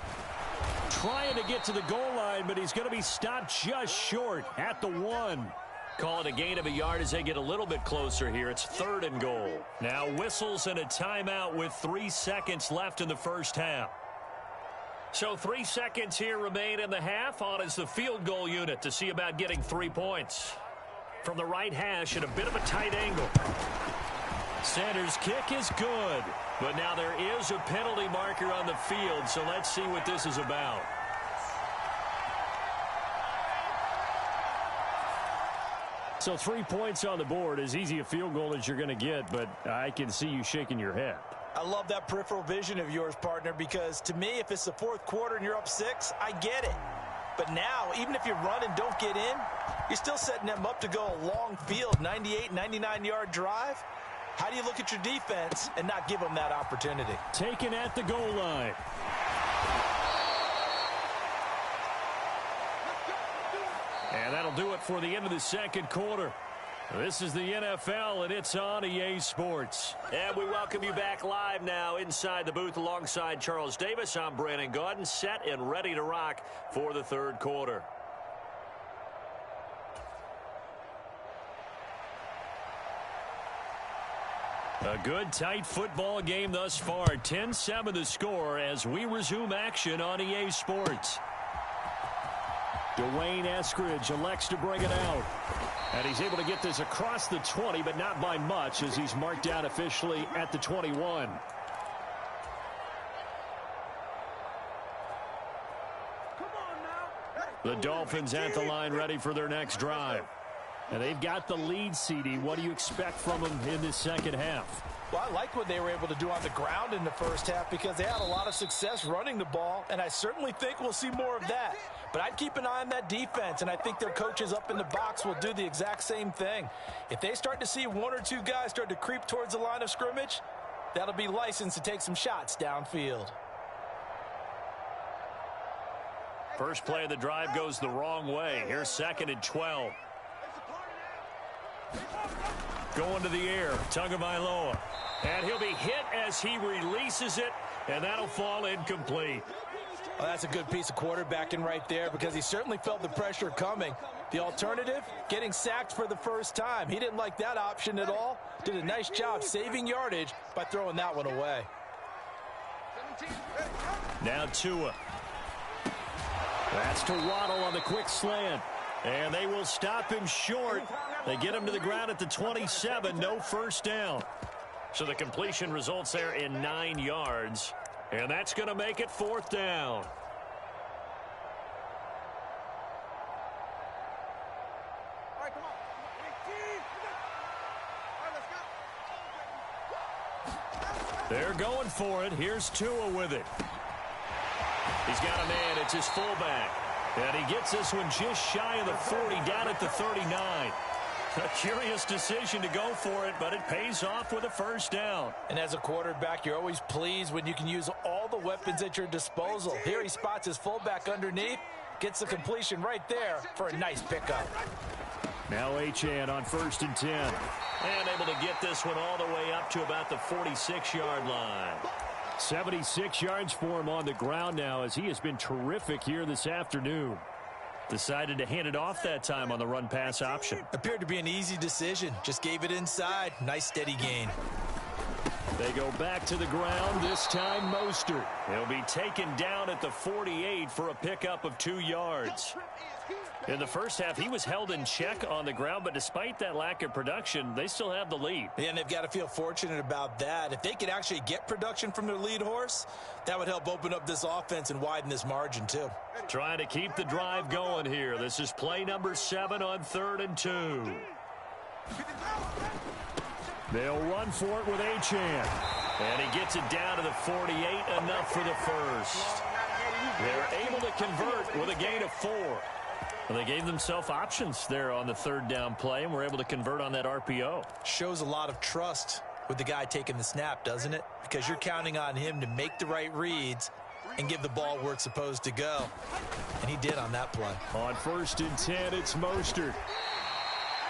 trying to get to the goal line, but he's going to be stopped just short at the 1. Call it a gain of a yard as they get a little bit closer here. It's 3rd and goal. Now whistles and a timeout with 3 seconds left in the first half. So 3 seconds here remain in the half. On is the field goal unit to see about getting 3 points. From the right hash at a bit of a tight angle. Center's kick is good. But now there is a penalty marker on the field, so let's see what this is about. So 3 points on the board, as easy a field goal as you're going to get, but I can see you shaking your head. I love that peripheral vision of yours, partner, because to me, if it's the 4th quarter and you're up 6, I get it. But now, even if you run and don't get in, you're still setting them up to go a long field, 98, 99-yard drive. How do you look at your defense and not give them that opportunity? Taken at the goal line. And that'll do it for the end of the second quarter. This is the NFL, and it's on EA Sports. And we welcome you back live now inside the booth alongside Charles Davis. I'm Brandon Gaudin, set and ready to rock for the third quarter. A good, tight football game thus far. 10-7 the score as we resume action on EA Sports. Dwayne Eskridge elects to bring it out. And he's able to get this across the 20, but not by much, as he's marked down officially at the 21. The Dolphins at the line ready for their next drive. And they've got the lead, CD. What do you expect from them in this second half? Well, I like what they were able to do on the ground in the first half because they had a lot of success running the ball, and I certainly think we'll see more of that. But I'd keep an eye on that defense, and I think their coaches up in the box will do the exact same thing. If they start to see 1 or 2 guys start to creep towards the line of scrimmage, that'll be licensed to take some shots downfield. First play of the drive goes the wrong way. Here's 2nd and 12. Going to the air, Tagovailoa. And he'll be hit as he releases it, and that'll fall incomplete. Well, that's a good piece of quarterbacking right there because he certainly felt the pressure coming. The alternative, getting sacked for the first time. He didn't like that option at all. Did a nice job saving yardage by throwing that one away. Now Tua. That's to Waddle on the quick slant. And they will stop him short. They get him to the ground at the 27. No first down. So the completion results there in 9 yards. And that's going to make it 4th down. They're going for it. Here's Tua with it. He's got a man. It's his fullback. And he gets this one just shy of the 40, down at the 39. A curious decision to go for it, but it pays off with a first down. And as a quarterback, you're always pleased when you can use all the weapons at your disposal. Here he spots his fullback underneath, gets the completion right there for a nice pickup. Now Achane on 1st and 10. And able to get this one all the way up to about the 46-yard line. 76 yards for him on the ground now as he has been terrific here this afternoon. Decided to hand it off that time on the run-pass option. Appeared to be an easy decision. Just gave it inside. Nice steady gain. They go back to the ground, this time Mostert. He'll be taken down at the 48 for a pickup of 2 yards. In the first half, he was held in check on the ground, but despite that lack of production, they still have the lead. Yeah, and they've got to feel fortunate about that. If they could actually get production from their lead horse, that would help open up this offense and widen this margin, too. Trying to keep the drive going here. This is play number 7 on 3rd and 2. They'll run for it with Achane. And he gets it down to the 48, enough for the first. They're able to convert with a gain of 4. Well, they gave themselves options there on the 3rd down play, and were able to convert on that RPO. Shows a lot of trust with the guy taking the snap, doesn't it? Because you're counting on him to make the right reads and give the ball where it's supposed to go. And he did on that play. On 1st and 10, it's Mostert.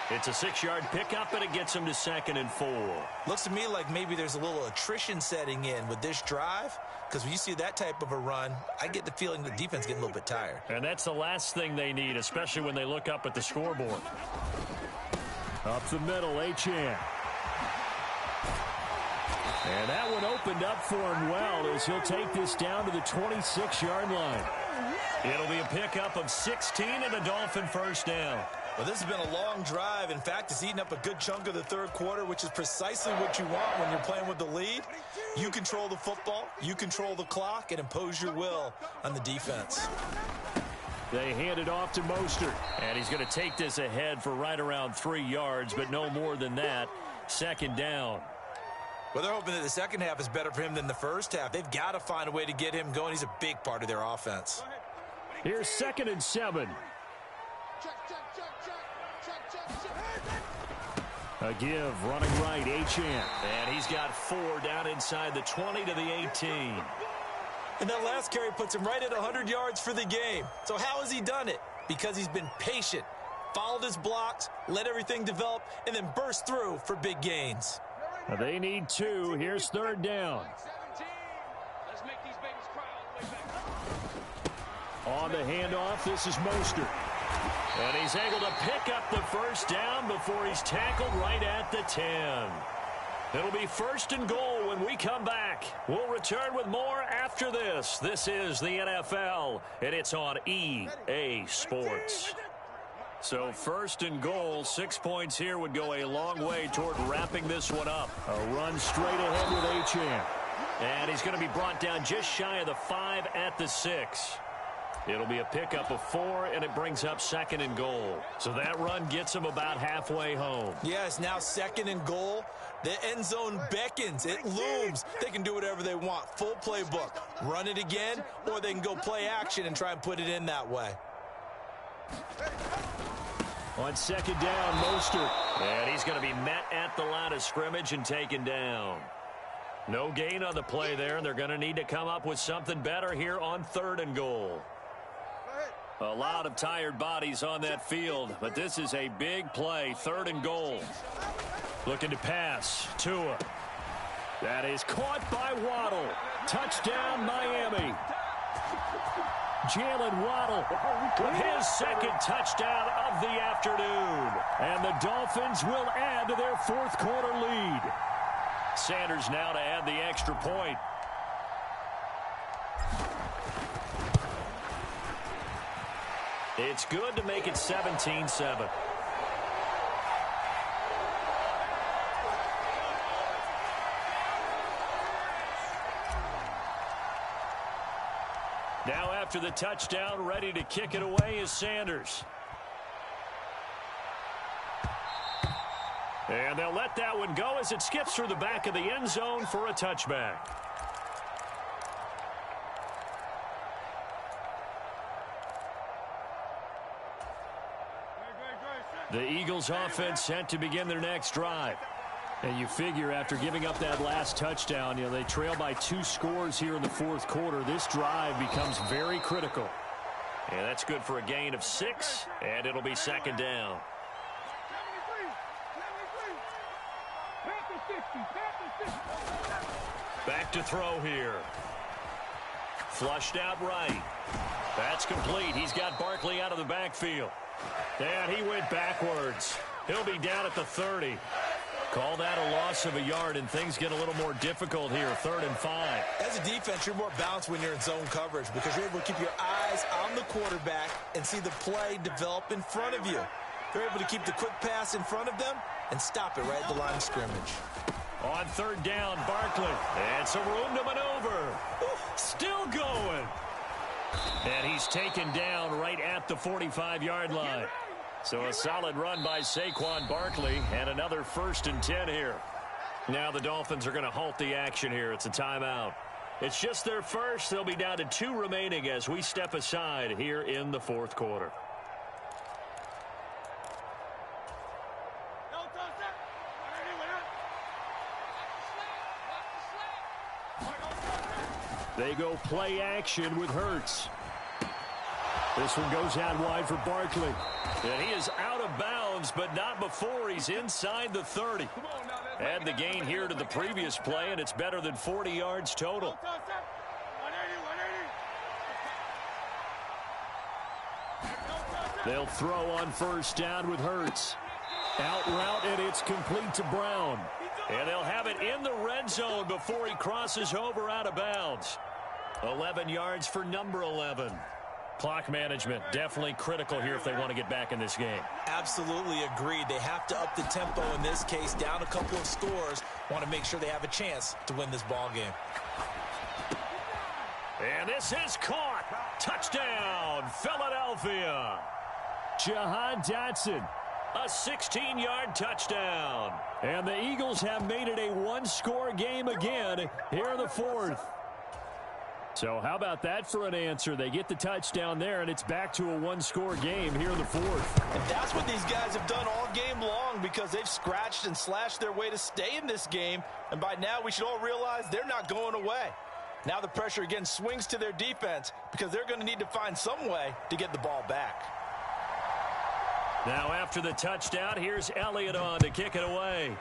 It's a 6-yard pickup, and it gets him to 2nd and 4. Looks to me like maybe there's a little attrition setting in with this drive, because when you see that type of a run, I get the feeling the defense getting a little bit tired. And that's the last thing they need, especially when they look up at the scoreboard. Up the middle, Achane. And that one opened up for him well as he'll take this down to the 26-yard line. It'll be a pickup of 16 and a Dolphin first down. Well, this has been a long drive. In fact, it's eaten up a good chunk of the third quarter, which is precisely what you want when you're playing with the lead. You control the football, you control the clock, and impose your will on the defense. They hand it off to Mostert. And he's going to take this ahead for right around 3 yards, but no more than that. 2nd down. Well, they're hoping that the second half is better for him than the first half. They've got to find a way to get him going. He's a big part of their offense. Here's 2nd and 7. A give, running right, Achane. And he's got 4 down inside the 20 to the 18. And that last carry puts him right at 100 yards for the game. So how has he done it? Because he's been patient, followed his blocks, let everything develop, and then burst through for big gains. They need 2. Here's 3rd down. On the handoff, this is Mostert. And he's able to pick up the first down before he's tackled right at the 10. It'll be 1st and goal when we come back. We'll return with more after this. This is the NFL, and it's on EA Sports. So 1st and goal, 6 points here would go a long way toward wrapping this one up. A run straight ahead with Achane. And he's going to be brought down just shy of the 5 at the 6. It'll be a pickup of 4, and it brings up 2nd and goal. So that run gets him about halfway home. Yeah, it's now 2nd and goal. The end zone beckons. It looms. They can do whatever they want. Full playbook. Run it again, or they can go play action and try and put it in that way. On 2nd down, Mostert. And he's going to be met at the line of scrimmage and taken down. No gain on the play there, and they're going to need to come up with something better here on 3rd and goal. A lot of tired bodies on that field, but this is a big play. 3rd and goal. Looking to pass. Tua. That is caught by Waddle. Touchdown, Miami. Jalen Waddle with his 2nd touchdown of the afternoon. And the Dolphins will add to their 4th quarter lead. Sanders now to add the extra point. It's good to make it 17-7. Now after the touchdown, ready to kick it away is Sanders. And they'll let that one go as it skips through the back of the end zone for a touchback. The Eagles offense set to begin their next drive. And you figure after giving up that last touchdown, they trail by 2 scores here in the 4th quarter. This drive becomes very critical. And that's good for a gain of 6, and it'll be 2nd down. Back to throw here. Flushed out right. That's complete. He's got Barkley out of the backfield. And he went backwards. He'll be down at the 30. Call that a loss of a yard, and things get a little more difficult here. 3rd and 5. As a defense, you're more balanced when you're in zone coverage because you're able to keep your eyes on the quarterback and see the play develop in front of you. They're able to keep the quick pass in front of them and stop it right at the line of scrimmage. On 3rd down, Barkley. And some room to maneuver. Still going. And he's taken down right at the 45-yard line. So a solid run by Saquon Barkley and another 1st and 10 here. Now the Dolphins are going to halt the action here. It's a timeout. It's just their first. They'll be down to 2 remaining as we step aside here in the 4th quarter. They go play action with Hurts. This one goes out wide for Barkley. And he is out of bounds comes, but not before he's inside the 30. Add the gain here to the previous play, and it's better than 40 yards total. They'll throw on first down with Hurts. Out route, and it's complete to Brown. And they'll have it in the red zone before he crosses over out of bounds. 11 yards for number 11. Clock management definitely critical here if they want to get back in this game. Absolutely agreed. They have to up the tempo in this case, down a couple of scores. Want to make sure they have a chance to win this ball game. And this is caught. Touchdown, Philadelphia. Jahan Dotson. A 16-yard touchdown. And the Eagles have made it a one-score game again here in the fourth. So how about that for an answer? They get the touchdown there, and it's back to a one-score game here in the fourth. And that's what these guys have done all game long because they've scratched and slashed their way to stay in this game. And by now, we should all realize they're not going away. Now the pressure again swings to their defense because they're going to need to find some way to get the ball back. Now after the touchdown, here's Elliott on to kick it away.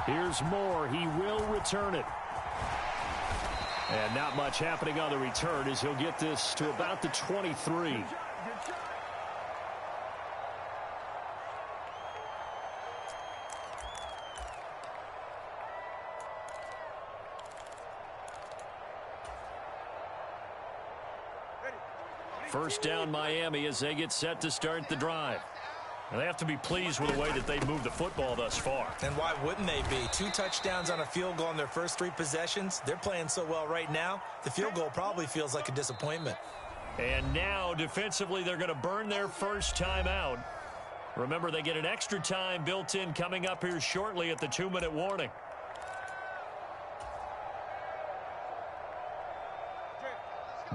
Here's Moore. He will return it. And not much happening on the return as he'll get this to about the 23. First down Miami as they get set to start the drive. And they have to be pleased with the way that they've moved the football thus far. And why wouldn't they be? 2 touchdowns on a field goal in their first 3 possessions. They're playing so well right now, the field goal probably feels like a disappointment. And now defensively they're going to burn their first time out. Remember, they get an extra time built in coming up here shortly at the 2-minute warning.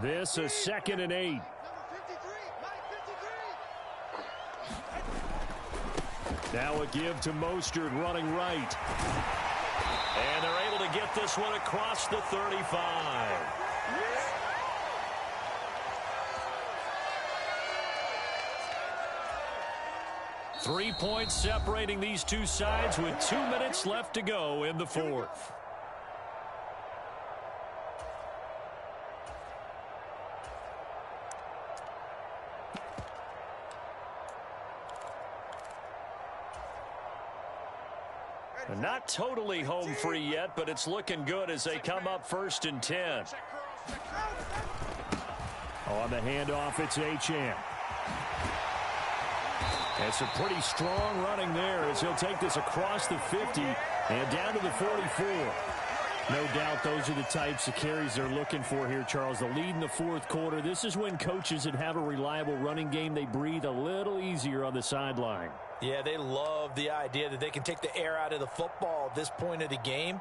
This is 2nd and 8. Now a give to Mostert running right. And they're able to get this one across the 35. Three points separating these two sides with 2 minutes left to go in the fourth. Not totally home free yet, but it's looking good as they come up 1st and 10. On the handoff, it's Achane. It's a pretty strong running there as he'll take this across the 50 and down to the 44. No doubt those are the types of carries they're looking for here, Charles. The lead in the fourth quarter. This is when coaches that have a reliable running game, they breathe a little easier on the sideline. Yeah, they love the idea that they can take the air out of the football at this point of the game.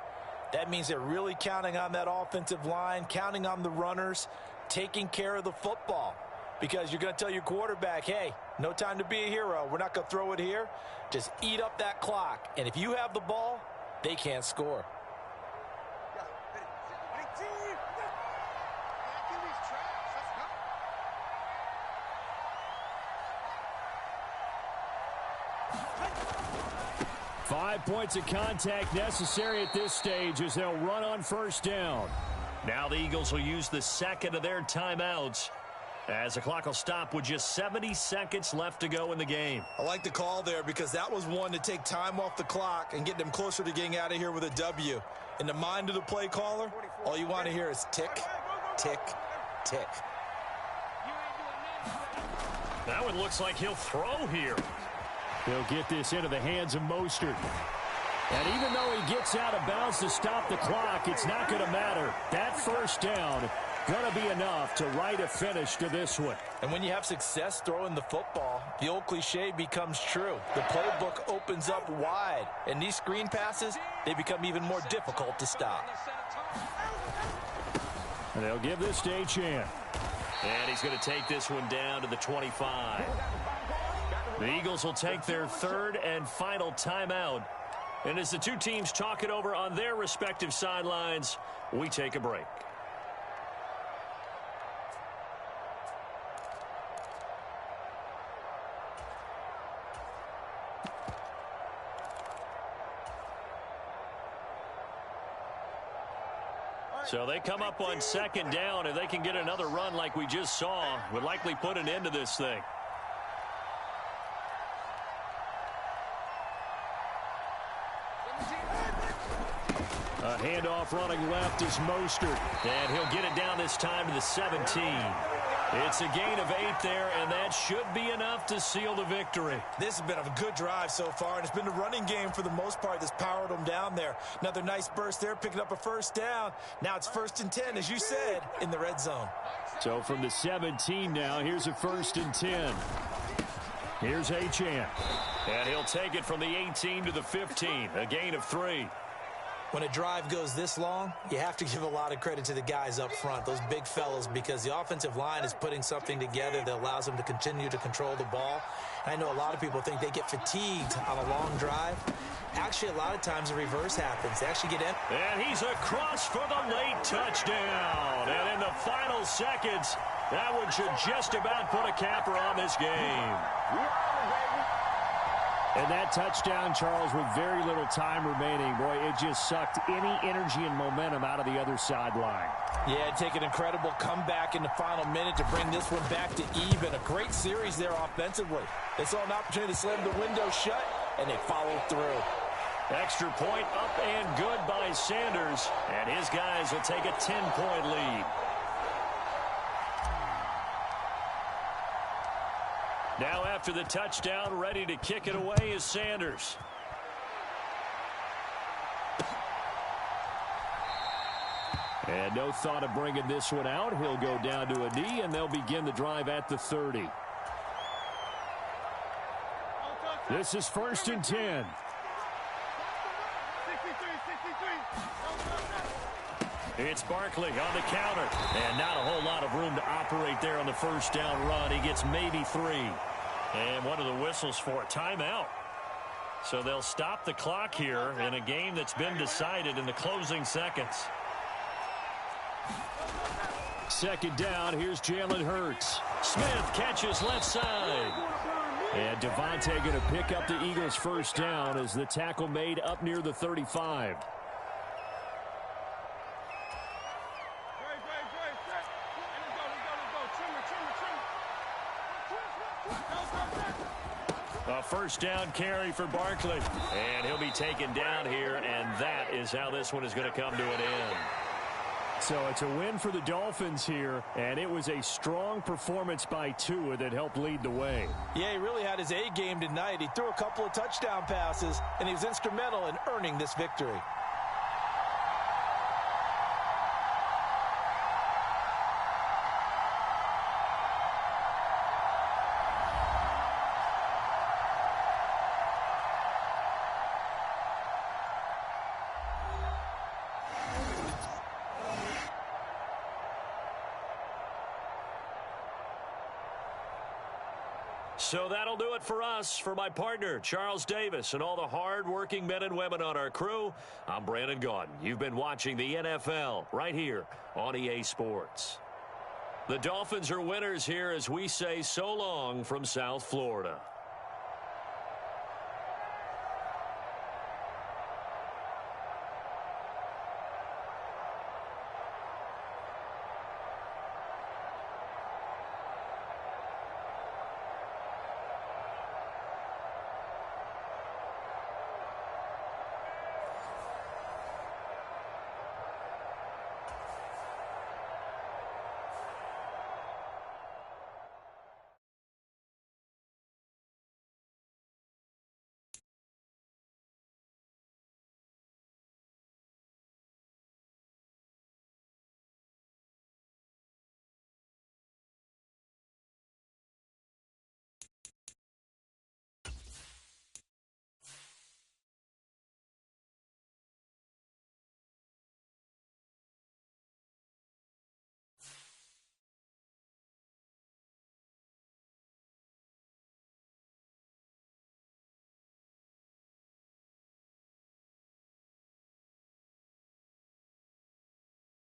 That means they're really counting on that offensive line, counting on the runners, taking care of the football. Because you're going to tell your quarterback, hey, no time to be a hero. We're not going to throw it here. Just eat up that clock. And if you have the ball, they can't score. 5 points of contact necessary at this stage as they'll run on first down. Now the Eagles will use the second of their timeouts as the clock will stop with just 70 seconds left to go in the game. I like the call there because that was one to take time off the clock and get them closer to getting out of here with a W. In the mind of the play caller, all you want to hear is tick, tick, tick. That one looks like he'll throw here. They'll get this into the hands of Mostert. And even though he gets out of bounds to stop the clock, it's not going to matter. That first down going to be enough to write a finish to this one. And when you have success throwing the football, the old cliche becomes true. The playbook opens up wide. And these screen passes, they become even more difficult to stop. And they'll give this to Achane. And he's going to take this one down to the 25. The Eagles will take their third and final timeout. And as the two teams talk it over on their respective sidelines, we take a break. So they come up on second down. If they can get another run like we just saw, would likely put an end to this thing. A handoff running left is Mostert. And he'll get it down this time to the 17. It's a gain of 8 there, and that should be enough to seal the victory. This has been a good drive so far, and it's been the running game for the most part that's powered them down there. Another nice burst there, picking up a first down. Now it's 1st and 10, as you said, in the red zone. So from the 17 now, here's a 1st and 10. Here's Achane. And he'll take it from the 18 to the 15, a gain of 3. When a drive goes this long, you have to give a lot of credit to the guys up front, those big fellas, because the offensive line is putting something together that allows them to continue to control the ball. I know a lot of people think they get fatigued on a long drive. Actually, a lot of times the reverse happens. They actually get in. And he's across for the late touchdown. And in the final seconds, that one should just about put a capper on this game. And that touchdown, Charles, with very little time remaining, boy, it just sucked any energy and momentum out of the other sideline. Yeah, take an incredible comeback in the final minute to bring this one back to even. A great series there offensively. They saw an opportunity to slam the window shut, and they followed through. Extra point up and good by Sanders, and his guys will take a 10-point lead. Now after the touchdown, ready to kick it away is Sanders. And no thought of bringing this one out. He'll go down to a knee, and they'll begin the drive at the 30. This is 1st and 10. It's Barkley on the counter. And not a whole lot of room to operate there on the first down run. He gets maybe 3. And one of the whistles for a timeout. So they'll stop the clock here in a game that's been decided in the closing seconds. Second down, here's Jalen Hurts. Smith catches left side. And Devontae going to pick up the Eagles' first down as the tackle made up near the 35. A first down carry for Barkley. And he'll be taken down here, and that is how this one is going to come to an end. So it's a win for the Dolphins here, and it was a strong performance by Tua that helped lead the way. Yeah, he really had his A game tonight. He threw a couple of touchdown passes, and he was instrumental in earning this victory. So that'll do it for us. For my partner, Charles Davis, and all the hard-working men and women on our crew, I'm Brandon Gaudin. You've been watching the NFL right here on EA Sports. The Dolphins are winners here as we say so long from South Florida.